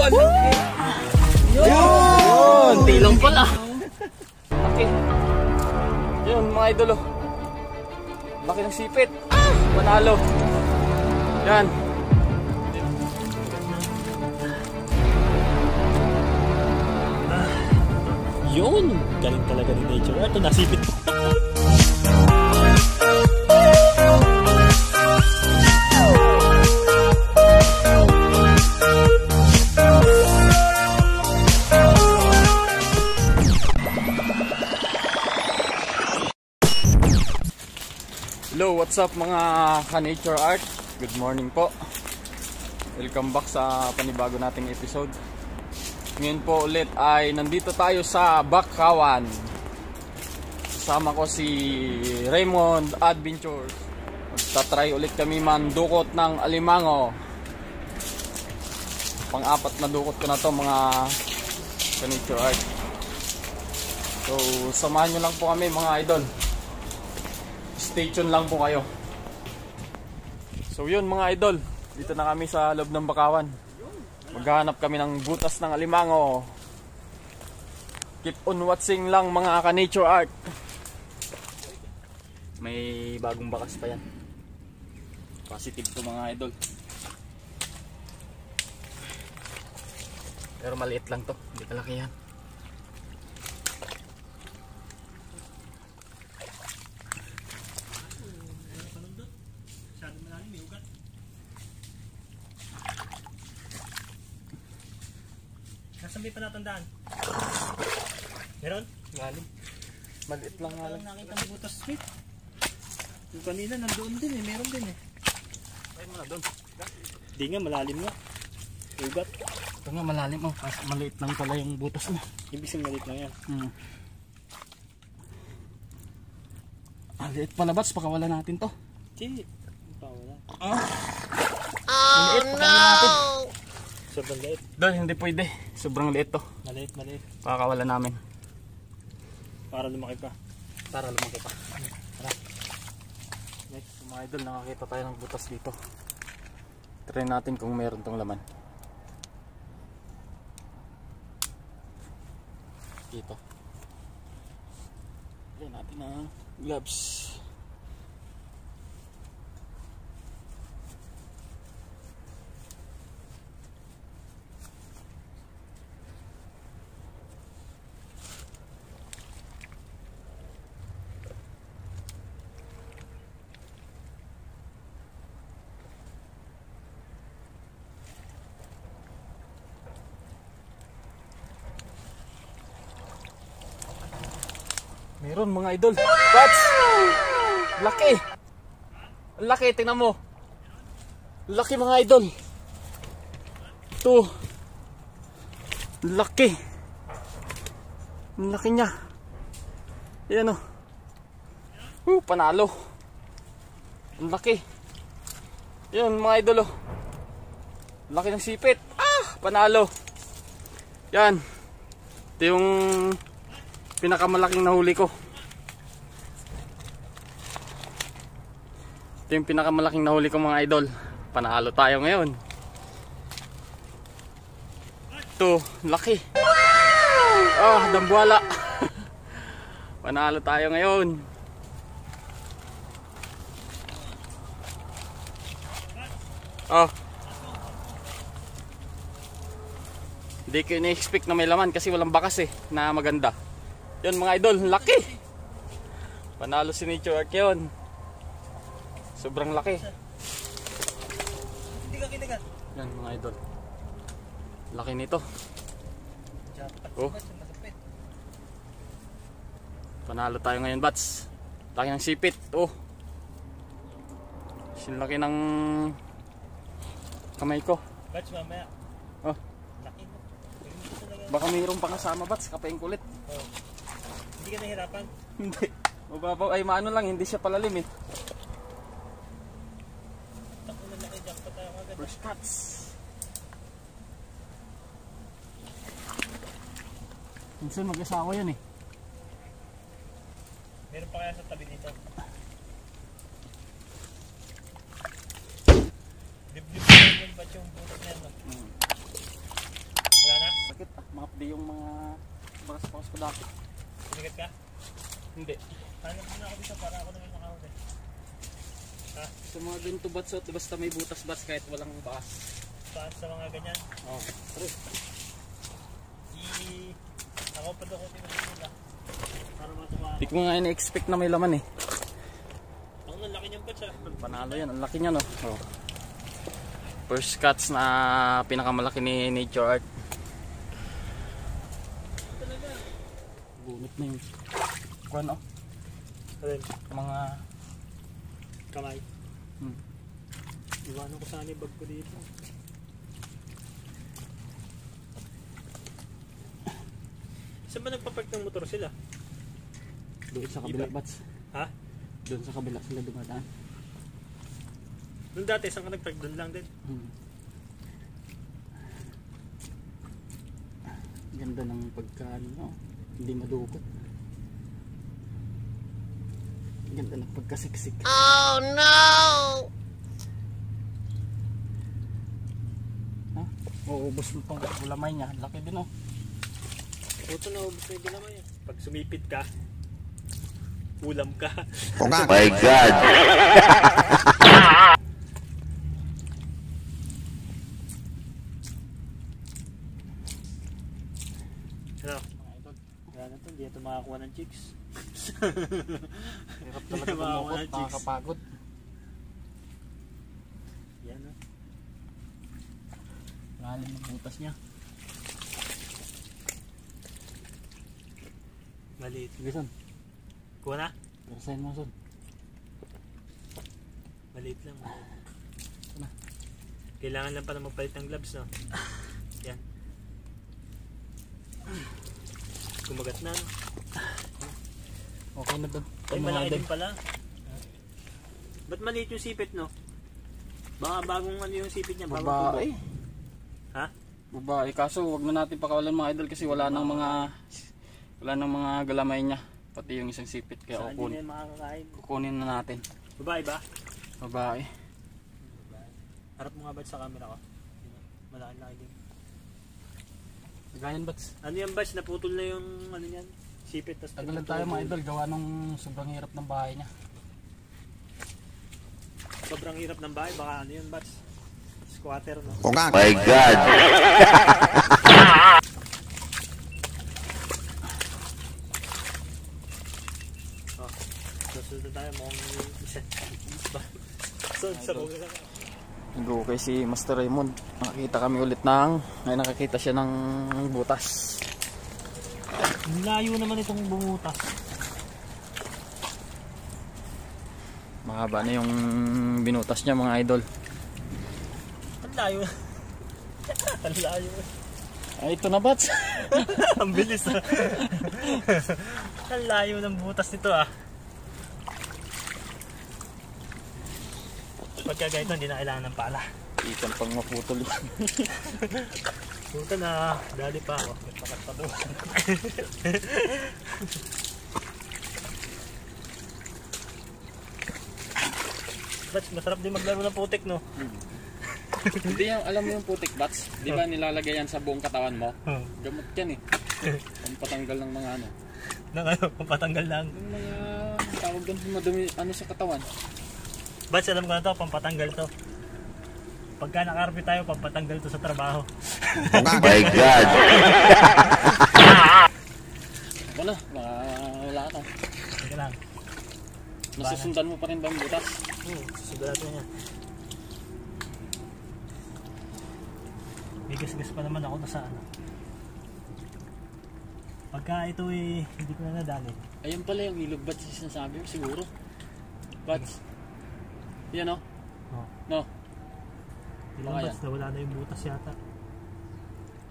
Yun! Tilong pala. Okay. Yun mga idol. Laki ng sipit. Panalo. Yan. Yun! Galing talaga ni Nature Art. Nasipit. Hello, what's up mga ka-Nature Art? Good morning po. Welcome back sa panibago nating episode. Ngayon po ulit ay nandito tayo sa Bakawan. Kasama ko si Raymond Adventures. Magta-try ulit kami mandukot ng alimango. Pang-apat na dukot ko na to mga ka-Nature Art. So samahan nyo lang po kami mga idol. Stay tuned lang po kayo. So yun mga idol, dito na kami sa loob ng Bakawan. Maghahanap kami ng butas ng alimango. Keep on watching lang mga ka-Nature Art. May bagong bakas pa yan. Positive to mga idol. Pero maliit lang to, hindi kalaki yan. Nasaan may panatandaan? Meron? Galing. Maliit lang nga lang. Nakita mo butas straight. Yung kanina nandoon din eh. Meron din eh. Ay mo na doon. Hindi nga, malalim nga. Ugat. Ito nga malalim oh. Kasi maliit lang pala yung butas mo. Ibig sabihin maliit lang yan. Maliit pala bats. Pakawala natin to. Hindi. Pawala. Maliit, pakawala natin. Sobrang liit. Doon, hindi pwede. Sobrang liit to. Maliit, maliit. Pakawala namin. Para lumaki pa. Para lumaki pa. Tara. Next, mga idol, nakakita tayo ng butas dito. Try natin kung meron tong laman. Dito. Try natin ang gloves. Meron mga idol. Bats! Laki! Ang laki, tingnan mo. Laki mga idol. Ito. Laki. Ang laki niya. Ayan o. Panalo. Ang laki. Ayan mga idol o. Laki ng sipit. Panalo. Yan. Ito yung pinakamalaking nahuli ko. Ito yung pinakamalaking nahuli ko mga idol. Panalo tayo ngayon. Ito, laki. Dambuhala. Panalo tayo ngayon. Hindi ko na-expect na may laman kasi walang bakas eh na maganda. Yun mga idol, laki. Panalo si Nature Art yun. Sobrang laki. Yan mga idol. Laki nito. Panalo tayo ngayon bats. Laki ng sipit. Sinlaki ng kamay ko. Bats mamaya. Laki mo. Baka mayroong pang kasama bats. Kapayang kulit. Hindi ka nahirapan? Hindi. Mababaw. Ay maano lang. Hindi siya palalim eh. First cuts. Minsan mag-asawa yan eh. Meron pa kaya sa tabi dito? Liblib na yun ba't yung butas na yan? Wala na? Sakit ah. Mahapdi yung mga bakas-bakas ko dati. Sinigat ka? Hindi. Hanap muna ako dito para ako naman makahuli. Ha? Sa mga ganito bats, basta may butas bats kahit walang bakas. Saan sa mga ganyan? Oo. Ako pa doon ko tinatila. Para matuwa ako. Hindi ko nga ina-expect na may laman eh. Ang lalaki niyang batch ah. Panalo yan, ang laki niya no. Oh. First catch na pinakamalaki ni Nature Art. Talaga. Gunit na yung kuwan oh. Alin? Mga Kamay. hmm. Iwanan ko sana yung bag ko dito. Saan ba nagpapark ng motor sila? Doon sa kabila bats. Ha? Doon sa kabila sila dumadaan. Doon dati, saan ka nagpark? Doon lang din. Ganda ng pagkaan no? Hindi madukot. Ganda ng pagkasiksik. Oh no! Ha? Uubos mo pang ulamay niya. Laki din oh. Puto na ubus na yung dinamay yan. Pag sumipit ka, ulam ka. Oh my God! Ano? Wala na to, hindi na ito makakuha ng chicks. Hirap talaga kumukot. Nakakapagod. Yan ah. Lalim ng butas niya. Maliit. Sige son. Kuha na? Perasahin mo son. Maliit lang. Maliit. Ano? Kailangan lang pala magpalit ng gloves, no? Yan. Kumagat na, no? Okay na doon. Ay, malaki din pala. Ba't maliit yung sipit, no? Baka bagong ano yung sipit niya, bagong tubo. Babae. Ha? Babae. Kaso wag na natin pakawalan mga idol kasi wala nang mga galamay niya. Pati yung isang sipit kaya Saan hindi na yung makakakain? kukunin na natin. Babae ba? Babae. Harap mo nga ba sa camera ko? Malaki-laki din. Gayan bats. Ano yung batch? Naputol na yung ano yan? Sipit. Tagalan tayo mga idol. Gawa nung sobrang hirap ng bahay niya. Sobrang hirap ng bahay. Baka ano yun batch? Squatter, no? Oh my God! Oh, susunod na tayo. Mukhang isa. So, sa mga lang. Nag-okay si Master Raymond. Nakakita kami ulit nakakita siya ng butas. Layo naman itong bumutas. Mahaba na yung binutas niya mga idol. Ang layo. Ang layo. Ay ito na bats. Ang bilis ah. Ang layo ng butas nito ah. Pagka ganito hindi na kailangan ng pala. Ikan pang maputol. Puta na, dali pa ako. Nagpakat pa doon. Bats, masarap din maglaro ng putik, no? Hindi yung, alam mo yung putik bats? Di ba nilalagay yan sa buong katawan mo? Gamot yan eh. Pampatanggal ng mga ano. Nang ano, pampatanggal lang. Yung mga tawag doon madumi ano sa katawan. Bats, alam ko na to, pampatanggal to. Pagka nakarapit tayo, pampatanggal to sa trabaho. Oh my God! Ako na, wala ka. Sige lang. Nasusundan mo pa rin ba yung butas? Sigurado niya. May gas-gas pa naman ako na sa ano. Pagka ito eh, hindi ko na nadali. Ayun pala yung ilog bats yung sinasabi mo siguro. Bats. Yan o. Oh. No. Ilang Baka bats, nawala na yung butas yata.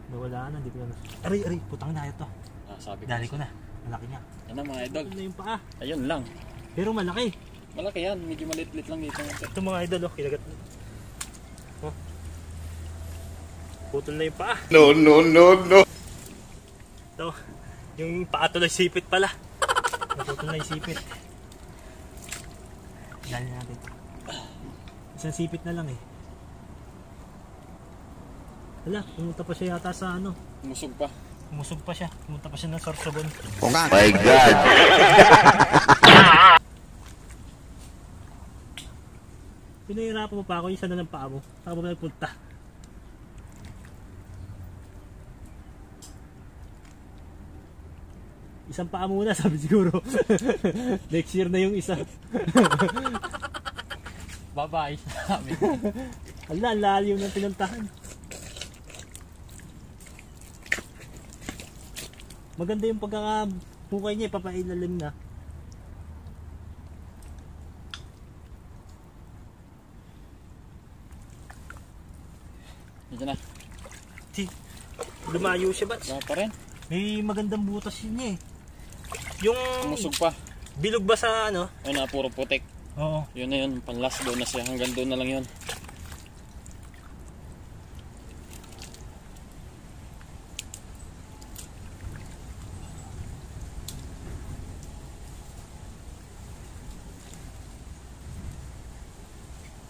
Nawala na, hindi ko na. Aray, putang na ito. Sabi Dali ko na, malaki niya. Yan na mga idol. Ito na yung paa. Ayun lang. Pero malaki. Malaki yan, medyo malit-lit lang dito. Ito mga idol, oh, kinagat na. Oh. Putol na yung paa. No, no, no, no! Ito, yung paa tuloy sipit pala. Naputol na yung sipit. Dali natin. Isang sipit na lang eh. Hala, pumunta pa siya yata sa ano. Musog pa. Umusog pa siya. Pumunta pa siya ng Sorsogon. My God. Pinahirapan mo pa ako, isa na ng paa mo. Saan mo nagpunta? Isang paa muna, sabi siguro. Next year na yung isa. Bye-bye. Sabi. Ala, ang lalim ng pinuntahan. Maganda yung pagkakabukay niya, papailalim na. Ito na. Lumayo siya ba? Wala pa rin. May magandang butas yun eh. Yung Musog pa. bilog ba sa ano? Ayun na, puro putik. Oo. Yun na yun. Panlas doon na siya. Hanggang doon na lang yun.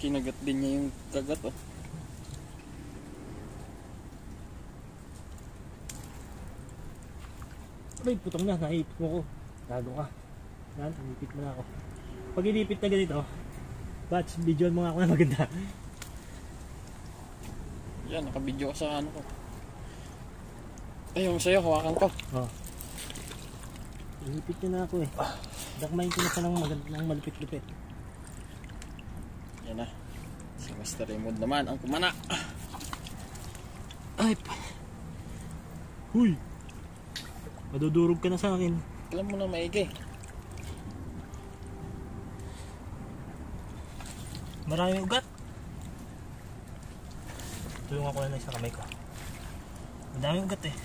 Kinagat din niya yung kagat oh. Ay, putang na, naipit mo ko. Gago ka. Yan, naipit mo na ako. Pag inipit na ganito, batch, videoan mo nga ako na maganda. Yan, nakabidyo ka sa ano ko. Ay, yung sa'yo, hawakan ko. Oh. Inipit niya na ako eh. Dakmayin ko na siya ng malupit-lupit. Yan na. Si Mr. Raymond naman, ang kumana. Ay, huy! Madudurog ka na sa akin. Alam mo na maigi. Maraming ugat. Tulungan ko na lang sa kamay ko. Madaming ugat eh.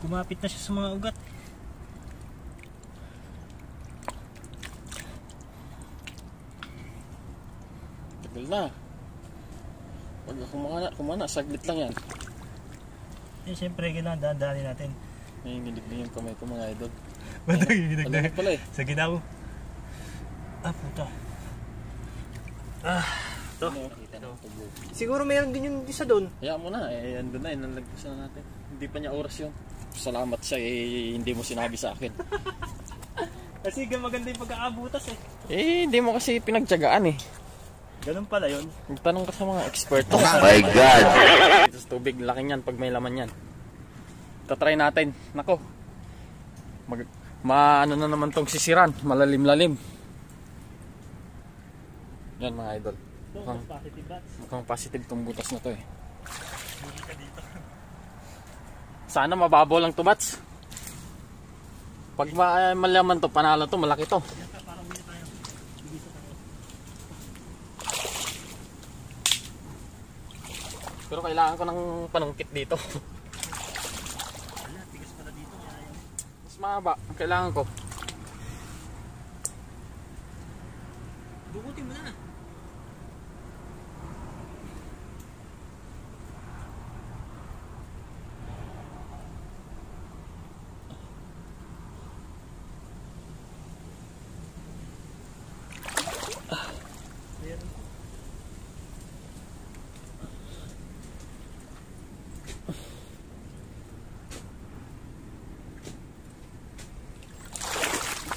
Kumapit na siya sa mga ugat. Tagal na. Pag kumana, saglit lang yan. Eh, siyempre, kailangan daan-daanin natin. Nanginginig na yung kamay ko mga idol. Nanginginig na. Alam pala eh. Sa ginaw. Ah, puta. Ah, ito. Kita na ito. Siguro mayroon din yung isa doon. Hayaan mo na, eh, andun na, nalagpasan na natin. Hindi pa niya oras yun. Salamat sa hindi mo sinabi sa akin. Kasi maganda yung pagkakabutas eh. Eh, hindi mo kasi pinagtyagaan eh. Ganun pala yun. Magtanong ka sa mga eksperto. My God. Dito sa tubig, laki niyan pag may laman yan. Tatry natin. Nako. Ano na naman tong sisiran. Malalim-lalim. Yan mga idol. Positive bats. Mukhang positive tong butas na to eh. Sana mababaw lang to bats. Pag malaman to, panalo to, malaki to. Pero kailangan ko ng panungkit dito. Mas mahaba ang kailangan ko. Dukutin mo na.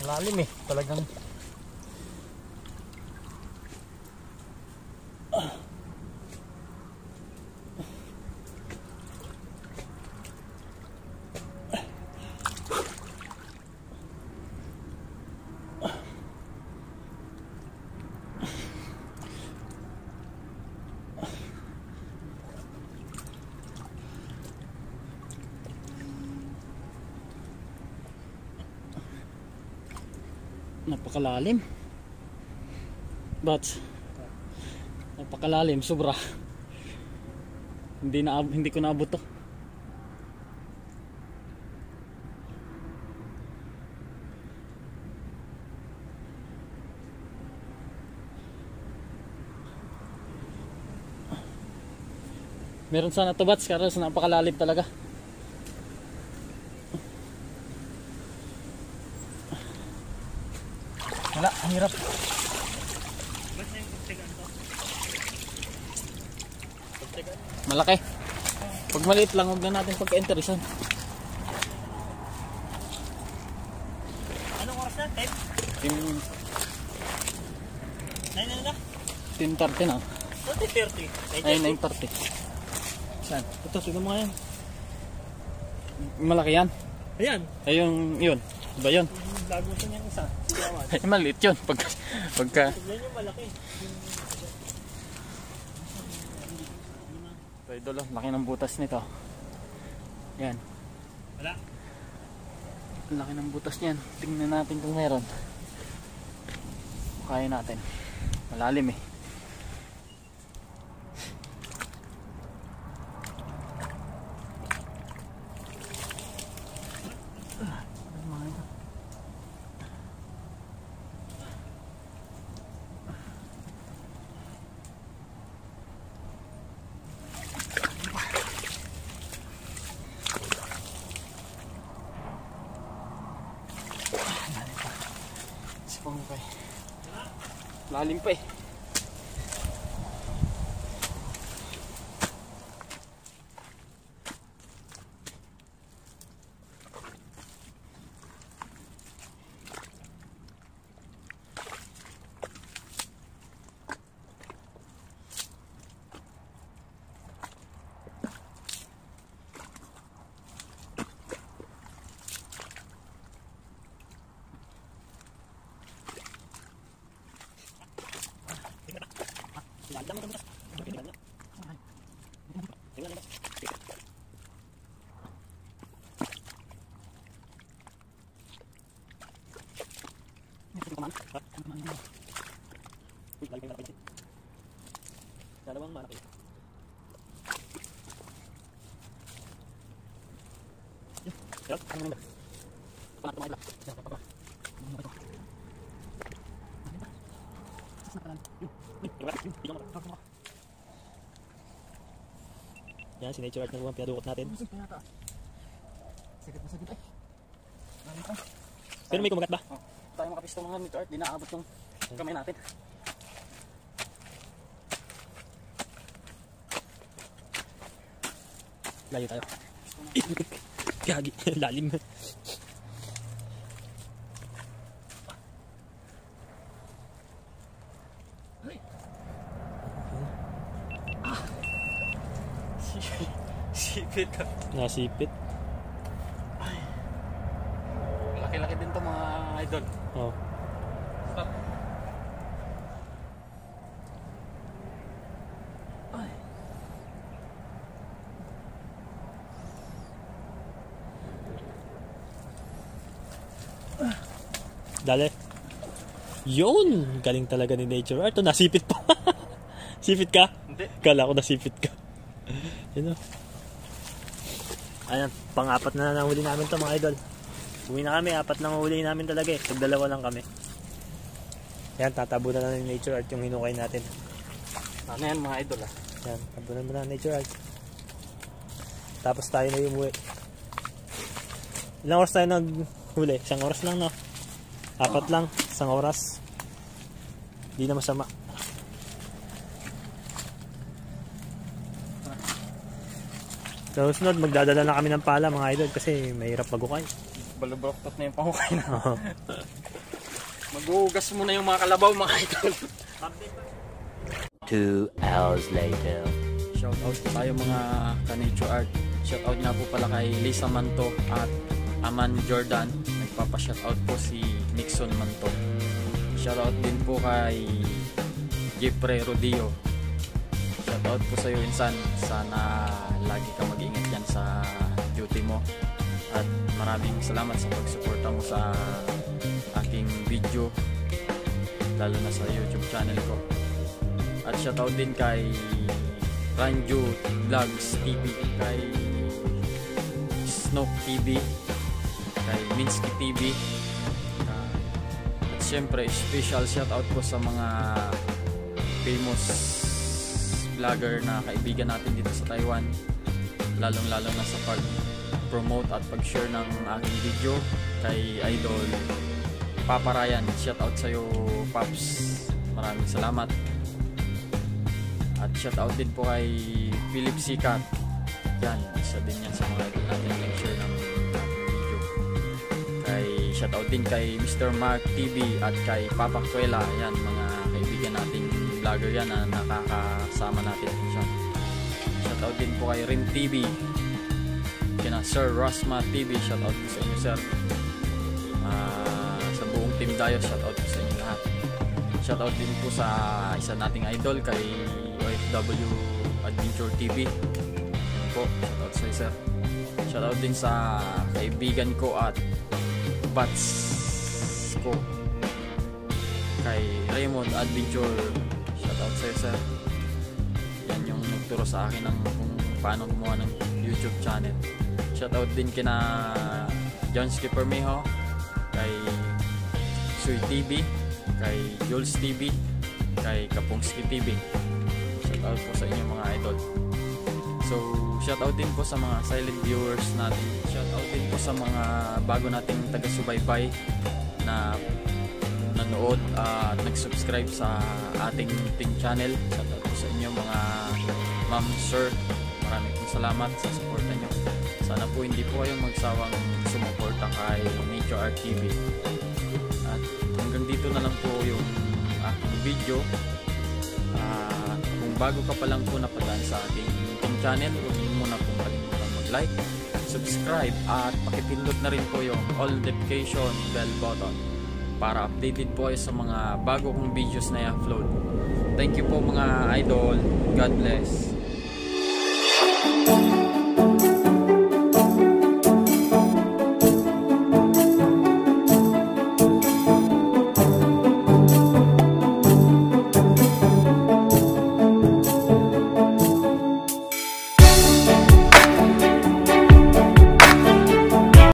Lalim eh, talagang. Napakalalim. But napakalalim, sobra. Hindi ko naabot to. Meron sana to bats, kasi napakalalim talaga. Wala, ang hirap. Malaki. Pag maliit lang, huwag na natin pagka-interesan. Anong oras na? 10? Team 9 na? 10:30 na. 30. Ay, 9:30. Saan? Ito, tignan mo nga yan. Malaki yan. Ayan. Ay, yun. Ba yun? Lagusan niyang isa. Sigawan. Ay, maliit yun. Pagka... Tignan yung malaki. Ito, idol, laki ng butas nito. Yan. Wala. Ang laki ng butas niyan. Tingnan natin kung meron. Kaya natin. Malalim eh. Lalim pa eh. Dalawang malaki. Yan, si Nature Art na naman pinadukot natin. Pero may kumagat ba? Oh, tayo makapisto mga Nature Art, di naaabot yung kamay natin. Layo tayo. Gagi, lalim. Sipit. Nasipit. Laki-laki din to mga idol. Oh. Stop. Ay. Dali. Yun! Galing talaga ni Nature Art. Oh, nasipit pa. Sipit ka? Hindi. Kala ko nasipit ka. Yun o. Ayan, pang-apat na nahuli namin to mga idol. Uwi na kami, 4 na mahuli namin talaga eh. Tag-2 lang kami. Ayan, tatabunan na ni Nature Art yung hinukay natin. Ano yan mga idol ah? Ayan, tabunan mo na Nature Art. Tapos tayo na yung umuwi. Ilang oras tayo naghuli? 1 oras lang no? 4 lang, 1 oras. Hindi na masama. So, sunod, magdadala na kami ng pala mga idol kasi mahirap magukay. Balubroktot na yung pahukay na. Maghuhugas muna yung mga kalabaw mga idol. 2 hours later. Shoutout tayo mga ka-Nature Art. Shoutout nga po pala kay Lisa Manto at Aman Jordan. Nagpapa-shoutout po si Nixon Manto. Shoutout din po kay Jeffrey Rodio. Shoutout po sa iyo insan. Sana lagi ka mag-ingat yan sa duty mo. At maraming salamat sa pagsuporta mo sa aking video. Lalo na sa YouTube channel ko. At shoutout din kay Ranjo Vlogs TV, kay Snoke TV, kay Minsky TV. At syempre special shoutout po sa mga famous vlogger na kaibigan natin dito sa Taiwan, lalong lalo na sa pag-promote at pag-share ng aking video. Kay Idol Papa Ryan, shoutout sa'yo Paps, maraming salamat. At shoutout din po kay Philip Sikat. Yan, isa din yan sa mga idol natin nag-share ng video. Shoutout din kay Mr. Mark TV at kay Papa Kuela. Yan, mga kaibigan nating vlogger yan na nakakasama natin siya. Shoutout din po kay Rim TV, kina Sir Rasma TV. Shoutout po sa inyo, sir. Sa buong team Dayo, shoutout po sa inyo lahat. Shoutout din po sa isa nating idol kay OFW Adventure TV. Yan po, shoutout sa sir. Shoutout din sa kaibigan ko at bats ko kay Raymond Adventure. Shoutout sa sir. Yan yung nagturo sa akin ng kung paano gumawa ng YouTube channel. Shoutout din kina John Skipper Miho, kay Suy TV, kay Jules TV, kay Kapungski TV. Shoutout po sa inyo mga idol. So, shoutout din po sa mga silent viewers natin. Shoutout din po sa mga bago nating taga-subaybay na nanood at nag-subscribe sa ating ting channel. Shoutout po sa inyo mga ma'am, sir. Maraming pong salamat sa suporta nyo. Sana po hindi po kayong magsawang sumuporta kay Nature Art TV. At hanggang dito na lang po yung aking video. Kung bago ka pa lang po napadaan sa ating channel, huwag niyo muna pong kalimutan mag-like, subscribe, at pakipindot na rin po yung all notification bell button para updated po kayo sa mga bago kong videos na i-upload. Thank you po mga idol. God bless.